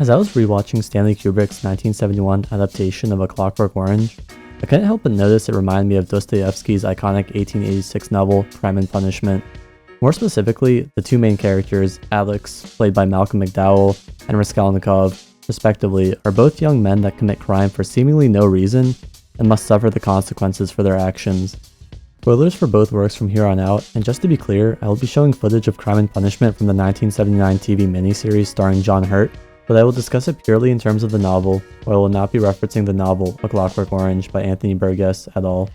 As I was rewatching Stanley Kubrick's 1971 adaptation of A Clockwork Orange, I couldn't help but notice it reminded me of Dostoevsky's iconic 1886 novel Crime and Punishment. More specifically, the two main characters, Alex, played by Malcolm McDowell, and Raskolnikov, respectively, are both young men that commit crime for seemingly no reason and must suffer the consequences for their actions. Spoilers for both works from here on out, and just to be clear, I will be showing footage of Crime and Punishment from the 1979 TV miniseries starring John Hurt, but I will discuss it purely in terms of the novel, while I will not be referencing the novel A Clockwork Orange by Anthony Burgess at all.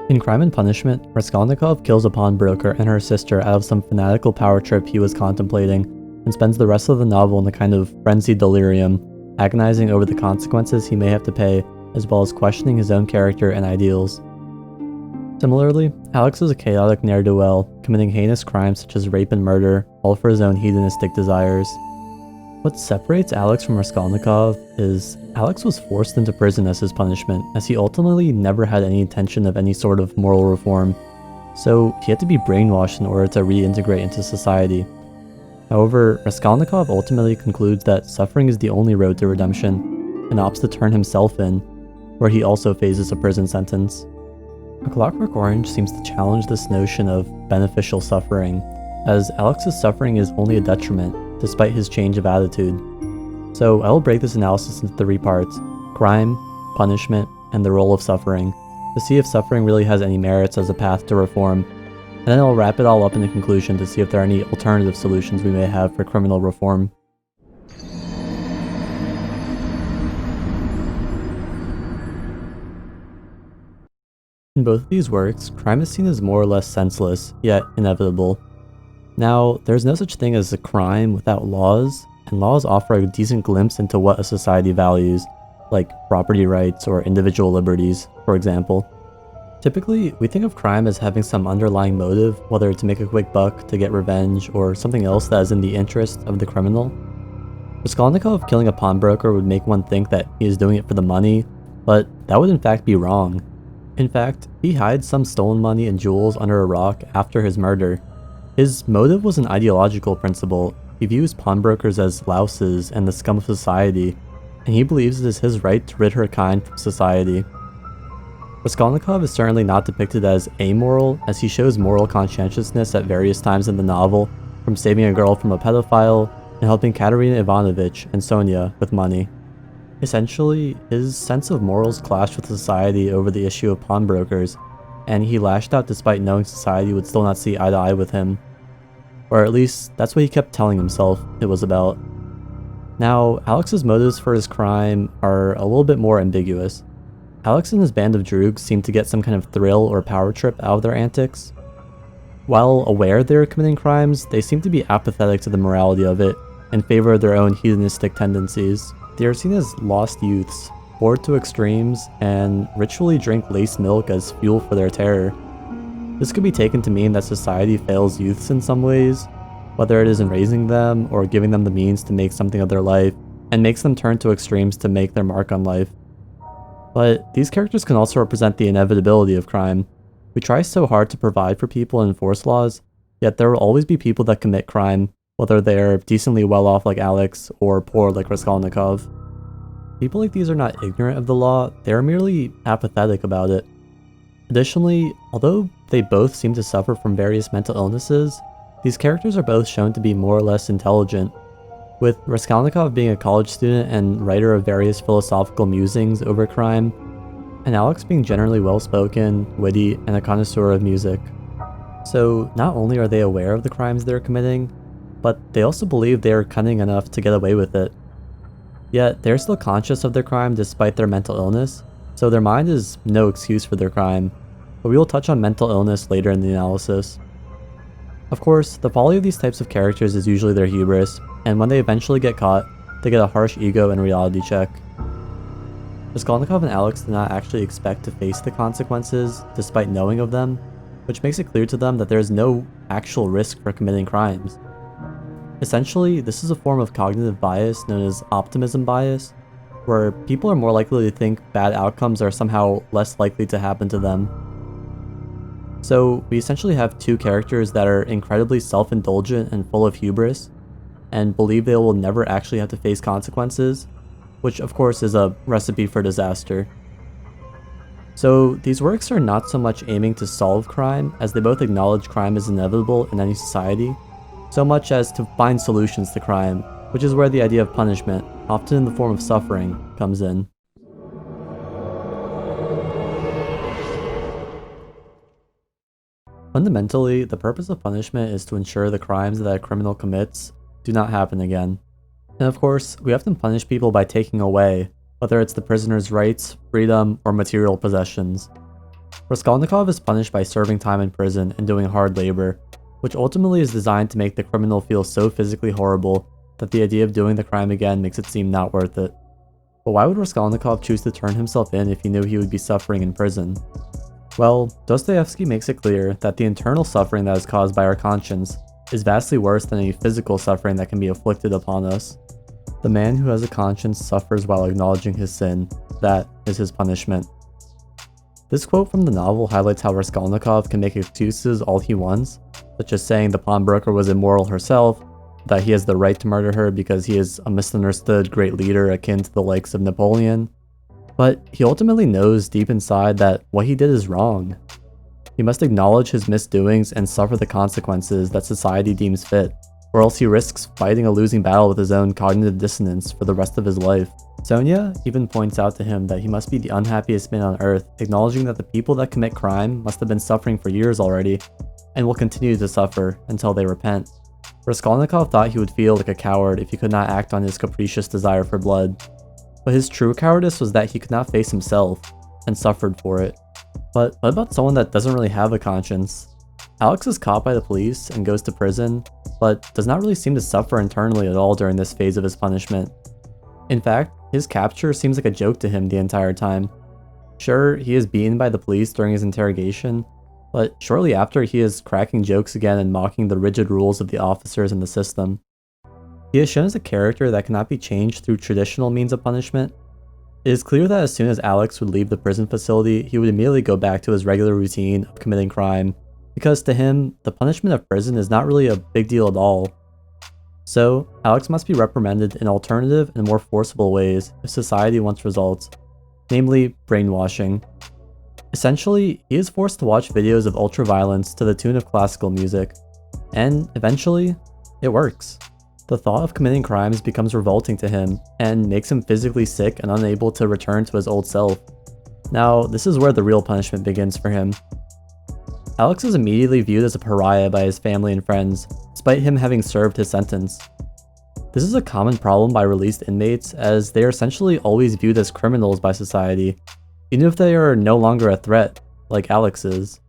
In Crime and Punishment, Raskolnikov kills a pawnbroker and her sister out of some fanatical power trip he was contemplating, and spends the rest of the novel in a kind of frenzied delirium, agonizing over the consequences he may have to pay, as well as questioning his own character and ideals. Similarly, Alex is a chaotic ne'er-do-well, committing heinous crimes such as rape and murder, all for his own hedonistic desires. What separates Alex from Raskolnikov is Alex was forced into prison as his punishment, as he ultimately never had any intention of any sort of moral reform, so he had to be brainwashed in order to reintegrate into society. However, Raskolnikov ultimately concludes that suffering is the only road to redemption, and opts to turn himself in, where he also faces a prison sentence. A Clockwork Orange seems to challenge this notion of beneficial suffering, as Alex's suffering is only a detriment, despite his change of attitude. So I will break this analysis into three parts: crime, punishment, and the role of suffering, to see if suffering really has any merits as a path to reform, and then I'll wrap it all up in a conclusion to see if there are any alternative solutions we may have for criminal reform. In both of these works, crime is seen as more or less senseless, yet inevitable. Now, there's no such thing as a crime without laws, and laws offer a decent glimpse into what a society values, like property rights or individual liberties, for example. Typically, we think of crime as having some underlying motive, whether to make a quick buck, to get revenge, or something else that is in the interest of the criminal. Raskolnikov killing a pawnbroker would make one think that he is doing it for the money, but that would in fact be wrong. In fact, he hides some stolen money and jewels under a rock after his murder. His motive was an ideological principle. He views pawnbrokers as louses and the scum of society, and he believes it is his right to rid her kind from society. Raskolnikov is certainly not depicted as amoral, as he shows moral conscientiousness at various times in the novel, from saving a girl from a pedophile, and helping Katerina Ivanovich and Sonia with money. Essentially, his sense of morals clashed with society over the issue of pawnbrokers, and he lashed out despite knowing society would still not see eye to eye with him. Or at least, that's what he kept telling himself it was about. Now, Alex's motives for his crime are a little bit more ambiguous. Alex and his band of droogs seem to get some kind of thrill or power trip out of their antics. While aware they're committing crimes, they seem to be apathetic to the morality of it, in favor of their own hedonistic tendencies. They are seen as lost youths, bored to extremes, and ritually drink laced milk as fuel for their terror. This could be taken to mean that society fails youths in some ways, whether it is in raising them or giving them the means to make something of their life, and makes them turn to extremes to make their mark on life. But these characters can also represent the inevitability of crime. We try so hard to provide for people and enforce laws, yet there will always be people that commit crime, whether they're decently well off like Alex or poor like Raskolnikov. People like these are not ignorant of the law, they are merely apathetic about it. Additionally, although they both seem to suffer from various mental illnesses, these characters are both shown to be more or less intelligent, with Raskolnikov being a college student and writer of various philosophical musings over crime, and Alex being generally well-spoken, witty, and a connoisseur of music. So not only are they aware of the crimes they're committing, but they also believe they are cunning enough to get away with it. Yet, they're still conscious of their crime despite their mental illness, so their mind is no excuse for their crime, but we will touch on mental illness later in the analysis. Of course, the folly of these types of characters is usually their hubris, and when they eventually get caught, they get a harsh ego and reality check. Raskolnikov and Alex do not actually expect to face the consequences, despite knowing of them, which makes it clear to them that there is no actual risk for committing crimes. Essentially, this is a form of cognitive bias known as optimism bias, where people are more likely to think bad outcomes are somehow less likely to happen to them. So we essentially have two characters that are incredibly self-indulgent and full of hubris, and believe they will never actually have to face consequences, which of course is a recipe for disaster. So these works are not so much aiming to solve crime, as they both acknowledge crime is inevitable in any society, so much as to find solutions to crime, which is where the idea of punishment, often in the form of suffering, comes in. Fundamentally, the purpose of punishment is to ensure the crimes that a criminal commits do not happen again. And of course, we often punish people by taking away, whether it's the prisoner's rights, freedom, or material possessions. Raskolnikov is punished by serving time in prison and doing hard labor, which ultimately is designed to make the criminal feel so physically horrible that the idea of doing the crime again makes it seem not worth it. But why would Raskolnikov choose to turn himself in if he knew he would be suffering in prison? Well, Dostoevsky makes it clear that the internal suffering that is caused by our conscience is vastly worse than any physical suffering that can be inflicted upon us. The man who has a conscience suffers while acknowledging his sin. That is his punishment. This quote from the novel highlights how Raskolnikov can make excuses all he wants, such as saying the pawnbroker was immoral herself, that he has the right to murder her because he is a misunderstood great leader akin to the likes of Napoleon. But he ultimately knows deep inside that what he did is wrong. He must acknowledge his misdoings and suffer the consequences that society deems fit, or else he risks fighting a losing battle with his own cognitive dissonance for the rest of his life. Sonia even points out to him that he must be the unhappiest man on earth, acknowledging that the people that commit crime must have been suffering for years already, and will continue to suffer until they repent. Raskolnikov thought he would feel like a coward if he could not act on his capricious desire for blood. But his true cowardice was that he could not face himself, and suffered for it. But what about someone that doesn't really have a conscience? Alex is caught by the police and goes to prison, but does not really seem to suffer internally at all during this phase of his punishment. In fact, his capture seems like a joke to him the entire time. Sure, he is beaten by the police during his interrogation, but shortly after he is cracking jokes again and mocking the rigid rules of the officers and the system. He is shown as a character that cannot be changed through traditional means of punishment. It is clear that as soon as Alex would leave the prison facility, he would immediately go back to his regular routine of committing crime, because to him, the punishment of prison is not really a big deal at all. So, Alex must be reprimanded in alternative and more forcible ways if society wants results, namely brainwashing. Essentially, he is forced to watch videos of ultra-violence to the tune of classical music, and eventually, it works. The thought of committing crimes becomes revolting to him, and makes him physically sick and unable to return to his old self. Now, this is where the real punishment begins for him. Alex is immediately viewed as a pariah by his family and friends, despite him having served his sentence. This is a common problem by released inmates, as they are essentially always viewed as criminals by society, even if they are no longer a threat, like Alex is.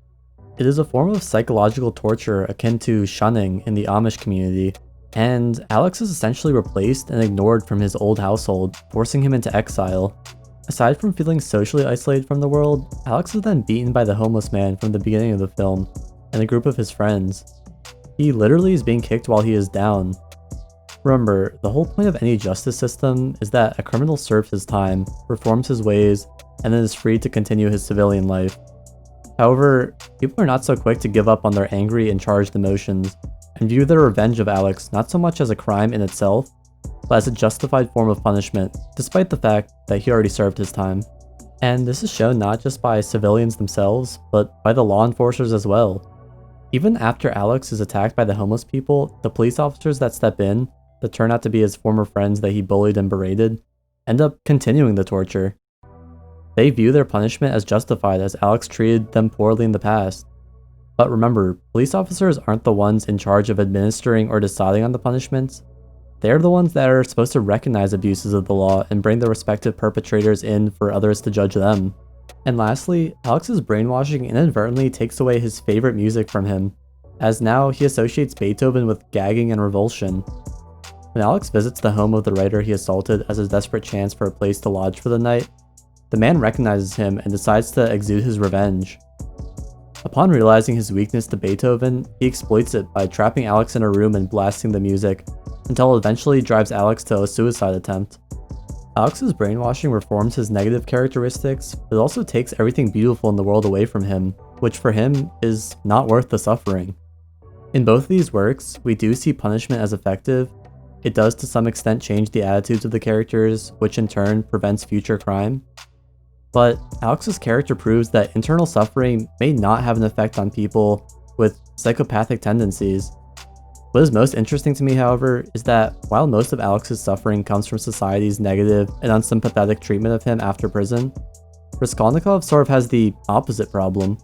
It is a form of psychological torture akin to shunning in the Amish community, and Alex is essentially replaced and ignored from his old household, forcing him into exile. Aside from feeling socially isolated from the world, Alex is then beaten by the homeless man from the beginning of the film, and a group of his friends. He literally is being kicked while he is down. Remember, the whole point of any justice system is that a criminal serves his time, reforms his ways, and then is free to continue his civilian life. However, people are not so quick to give up on their angry and charged emotions, and view their revenge of Alex not so much as a crime in itself, but as a justified form of punishment, despite the fact that he already served his time. And this is shown not just by civilians themselves, but by the law enforcers as well. Even after Alex is attacked by the homeless people, the police officers that step in, that turn out to be his former friends that he bullied and berated, end up continuing the torture. They view their punishment as justified, as Alex treated them poorly in the past. But remember, police officers aren't the ones in charge of administering or deciding on the punishments. They are the ones that are supposed to recognize abuses of the law and bring the respective perpetrators in for others to judge them. And lastly, Alex's brainwashing inadvertently takes away his favorite music from him, as now he associates Beethoven with gagging and revulsion. When Alex visits the home of the writer he assaulted as a desperate chance for a place to lodge for the night, the man recognizes him and decides to exude his revenge. Upon realizing his weakness to Beethoven, he exploits it by trapping Alex in a room and blasting the music, until it eventually drives Alex to a suicide attempt. Alex's brainwashing reforms his negative characteristics, but it also takes everything beautiful in the world away from him. which for him is not worth the suffering. In both of these works, we do see punishment as effective. It does to some extent change the attitudes of the characters, which in turn prevents future crime. But Alex's character proves that internal suffering may not have an effect on people with psychopathic tendencies. What is most interesting to me, however, is that while most of Alex's suffering comes from society's negative and unsympathetic treatment of him after prison, Raskolnikov sort of has the opposite problem.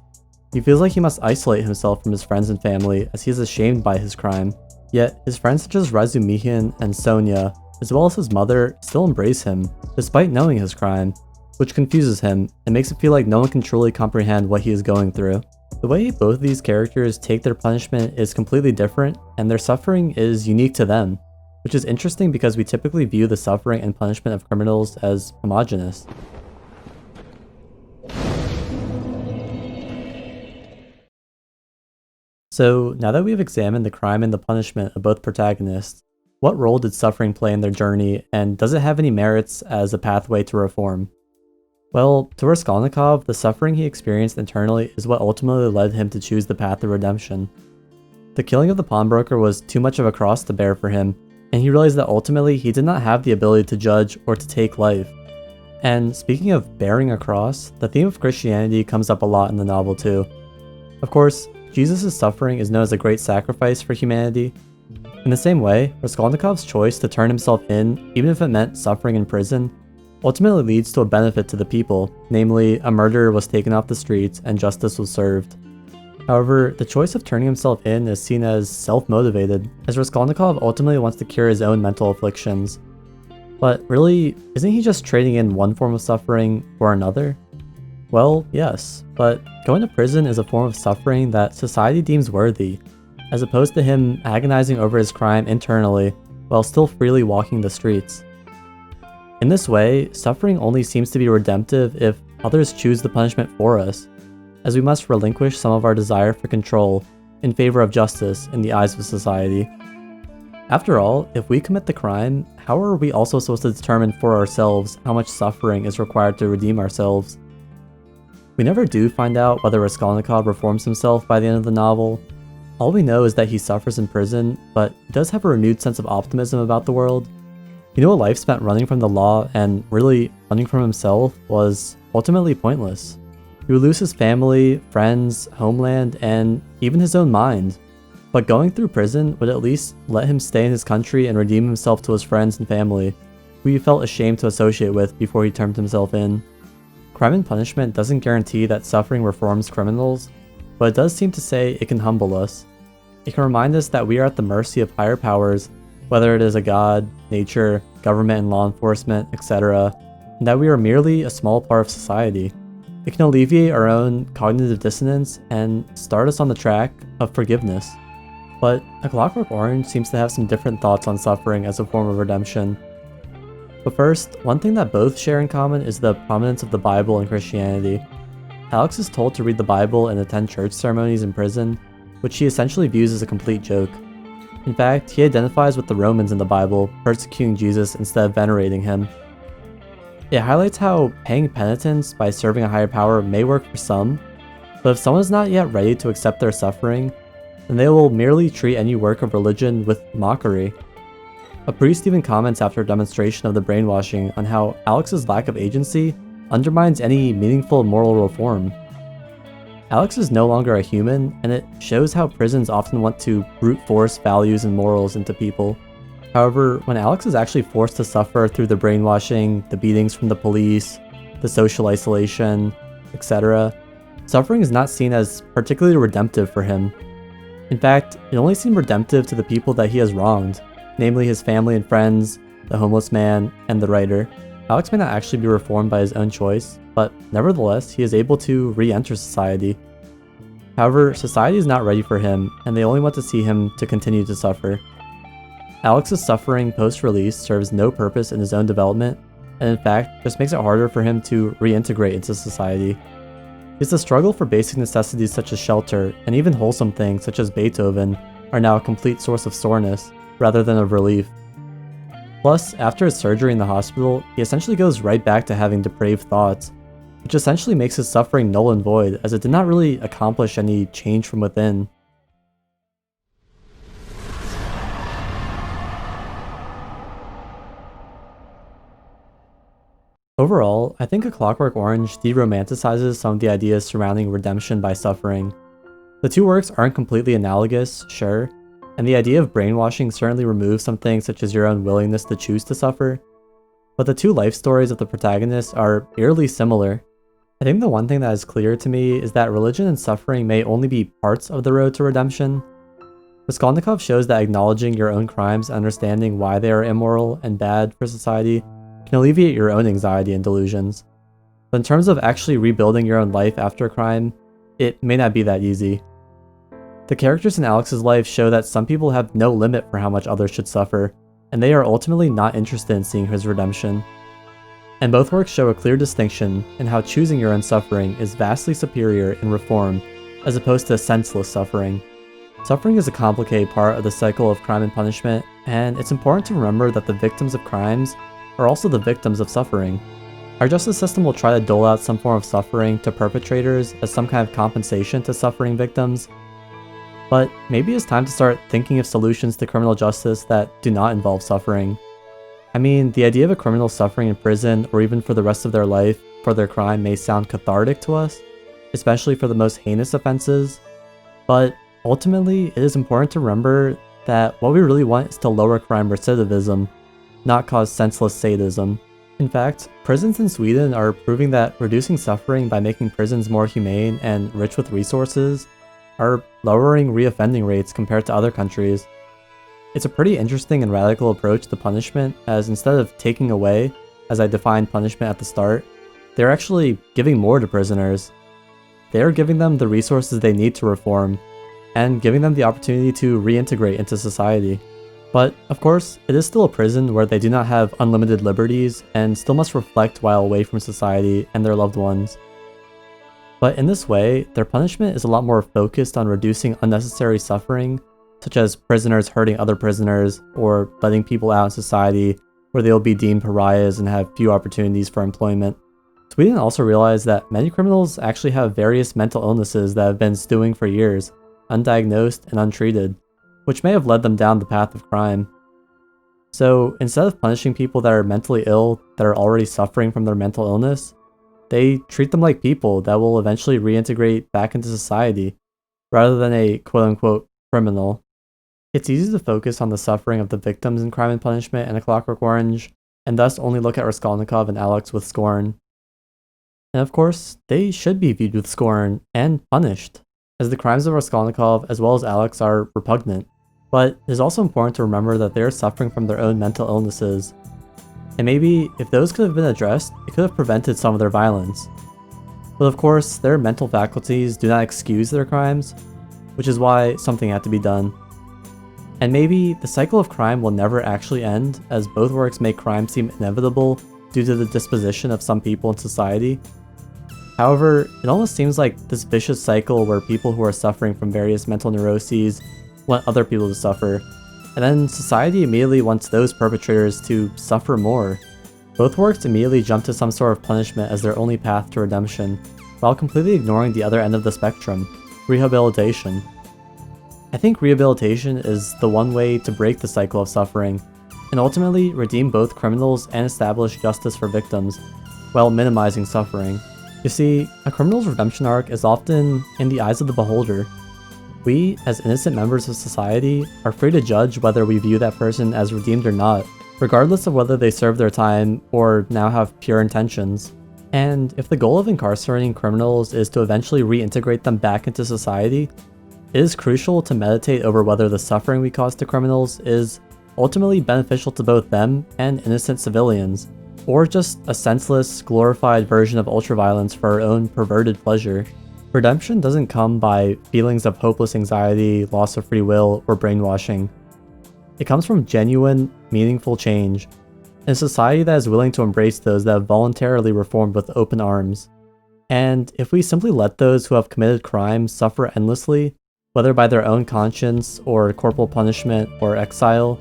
He feels like he must isolate himself from his friends and family as he is ashamed by his crime. Yet, his friends such as Razumihin and Sonia, as well as his mother, still embrace him, despite knowing his crime, which confuses him and makes it feel like no one can truly comprehend what he is going through. The way both of these characters take their punishment is completely different, and their suffering is unique to them, which is interesting because we typically view the suffering and punishment of criminals as homogeneous. So, now that we have examined the crime and the punishment of both protagonists, what role did suffering play in their journey, and does it have any merits as a pathway to reform? Well, to Raskolnikov, the suffering he experienced internally is what ultimately led him to choose the path of redemption. The killing of the pawnbroker was too much of a cross to bear for him, and he realized that ultimately he did not have the ability to judge or to take life. And speaking of bearing a cross, the theme of Christianity comes up a lot in the novel too. Of course, Jesus' suffering is known as a great sacrifice for humanity. In the same way, Raskolnikov's choice to turn himself in, even if it meant suffering in prison, ultimately leads to a benefit to the people, namely, a murderer was taken off the streets and justice was served. However, the choice of turning himself in is seen as self-motivated, as Raskolnikov ultimately wants to cure his own mental afflictions. But really, isn't he just trading in one form of suffering for another? Well, yes, but going to prison is a form of suffering that society deems worthy, as opposed to him agonizing over his crime internally while still freely walking the streets. In this way, suffering only seems to be redemptive if others choose the punishment for us, as we must relinquish some of our desire for control in favor of justice in the eyes of society. After all, if we commit the crime, how are we also supposed to determine for ourselves how much suffering is required to redeem ourselves? We never do find out whether Raskolnikov reforms himself by the end of the novel. All we know is that he suffers in prison, but he does have a renewed sense of optimism about the world. A life spent running from the law and really running from himself was ultimately pointless. He would lose his family, friends, homeland, and even his own mind. But going through prison would at least let him stay in his country and redeem himself to his friends and family, who he felt ashamed to associate with before he turned himself in. Crime and punishment doesn't guarantee that suffering reforms criminals, but it does seem to say it can humble us. It can remind us that we are at the mercy of higher powers, whether it is a god, nature, government and law enforcement, etc., and that we are merely a small part of society. It can alleviate our own cognitive dissonance and start us on the track of forgiveness. But A Clockwork Orange seems to have some different thoughts on suffering as a form of redemption. But first, one thing that both share in common is the prominence of the Bible in Christianity. Alex is told to read the Bible and attend church ceremonies in prison, which he essentially views as a complete joke. In fact, he identifies with the Romans in the Bible, persecuting Jesus instead of venerating him. It highlights how paying penitence by serving a higher power may work for some, but if someone is not yet ready to accept their suffering, then they will merely treat any work of religion with mockery. A priest even comments after a demonstration of the brainwashing on how Alex's lack of agency undermines any meaningful moral reform. Alex is no longer a human, and it shows how prisons often want to brute force values and morals into people. However, when Alex is actually forced to suffer through the brainwashing, the beatings from the police, the social isolation, etc., suffering is not seen as particularly redemptive for him. In fact, it only seemed redemptive to the people that he has wronged, namely his family and friends, the homeless man, and the writer. Alex may not actually be reformed by his own choice, but nevertheless, he is able to re-enter society. However, society is not ready for him, and they only want to see him to continue to suffer. Alex's suffering post-release serves no purpose in his own development, and in fact, just makes it harder for him to reintegrate into society. It's the struggle for basic necessities such as shelter, and even wholesome things such as Beethoven, are now a complete source of soreness, rather than of relief. Plus, after his surgery in the hospital, he essentially goes right back to having depraved thoughts, which essentially makes his suffering null and void, as it did not really accomplish any change from within. Overall, I think A Clockwork Orange de-romanticizes some of the ideas surrounding redemption by suffering. The two works aren't completely analogous, sure, and the idea of brainwashing certainly removes some things such as your own willingness to choose to suffer, but the two life stories of the protagonists are eerily similar. I think the one thing that is clear to me is that religion and suffering may only be parts of the road to redemption. Raskolnikov shows that acknowledging your own crimes and understanding why they are immoral and bad for society can alleviate your own anxiety and delusions. But in terms of actually rebuilding your own life after a crime, it may not be that easy. The characters in Alex's life show that some people have no limit for how much others should suffer, and they are ultimately not interested in seeing his redemption. And both works show a clear distinction in how choosing your own suffering is vastly superior in reform, as opposed to senseless suffering. Suffering is a complicated part of the cycle of crime and punishment, and it's important to remember that the victims of crimes are also the victims of suffering. Our justice system will try to dole out some form of suffering to perpetrators as some kind of compensation to suffering victims, but maybe it's time to start thinking of solutions to criminal justice that do not involve suffering. I mean, the idea of a criminal suffering in prison or even for the rest of their life for their crime may sound cathartic to us, especially for the most heinous offenses, but ultimately it is important to remember that what we really want is to lower crime recidivism, not cause senseless sadism. In fact, prisons in Sweden are proving that reducing suffering by making prisons more humane and rich with resources are lowering reoffending rates compared to other countries. It's a pretty interesting and radical approach to punishment, as instead of taking away, as I defined punishment at the start, they're actually giving more to prisoners. They are giving them the resources they need to reform, and giving them the opportunity to reintegrate into society. But, of course, it is still a prison where they do not have unlimited liberties and still must reflect while away from society and their loved ones. But in this way, their punishment is a lot more focused on reducing unnecessary suffering, such as prisoners hurting other prisoners, or letting people out in society where they will be deemed pariahs and have few opportunities for employment. Sweden also realized that many criminals actually have various mental illnesses that have been stewing for years, undiagnosed and untreated, which may have led them down the path of crime. So instead of punishing people that are mentally ill that are already suffering from their mental illness, they treat them like people that will eventually reintegrate back into society, rather than a quote-unquote criminal. It's easy to focus on the suffering of the victims in Crime and Punishment and A Clockwork Orange, and thus only look at Raskolnikov and Alex with scorn. And of course, they should be viewed with scorn and punished, as the crimes of Raskolnikov as well as Alex are repugnant. But it is also important to remember that they are suffering from their own mental illnesses, and maybe if those could have been addressed, it could have prevented some of their violence. But of course, their mental faculties do not excuse their crimes, which is why something had to be done. And maybe the cycle of crime will never actually end, as both works make crime seem inevitable due to the disposition of some people in society. However, it almost seems like this vicious cycle where people who are suffering from various mental neuroses want other people to suffer, and then society immediately wants those perpetrators to suffer more. Both works immediately jump to some sort of punishment as their only path to redemption, while completely ignoring the other end of the spectrum, rehabilitation. I think rehabilitation is the one way to break the cycle of suffering, and ultimately redeem both criminals and establish justice for victims, while minimizing suffering. You see, a criminal's redemption arc is often in the eyes of the beholder. We, as innocent members of society, are free to judge whether we view that person as redeemed or not, regardless of whether they serve their time or now have pure intentions. And if the goal of incarcerating criminals is to eventually reintegrate them back into society, it is crucial to meditate over whether the suffering we cause to criminals is ultimately beneficial to both them and innocent civilians, or just a senseless, glorified version of ultraviolence for our own perverted pleasure. Redemption doesn't come by feelings of hopeless anxiety, loss of free will, or brainwashing. It comes from genuine, meaningful change, in a society that is willing to embrace those that have voluntarily reformed with open arms. And if we simply let those who have committed crimes suffer endlessly, whether by their own conscience or corporal punishment or exile,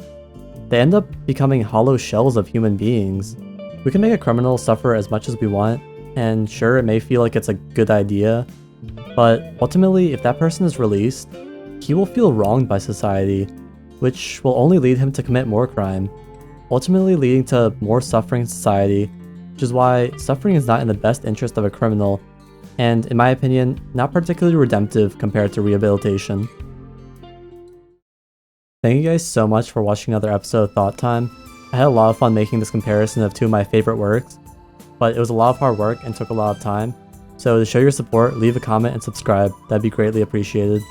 they end up becoming hollow shells of human beings. We can make a criminal suffer as much as we want, and sure, it may feel like it's a good idea, but ultimately, if that person is released, he will feel wronged by society, which will only lead him to commit more crime, ultimately leading to more suffering in society, which is why suffering is not in the best interest of a criminal, and in my opinion, not particularly redemptive compared to rehabilitation. Thank you guys so much for watching another episode of Thought Time. I had a lot of fun making this comparison of two of my favorite works, but it was a lot of hard work and took a lot of time. So to show your support, leave a comment and subscribe. That'd be greatly appreciated.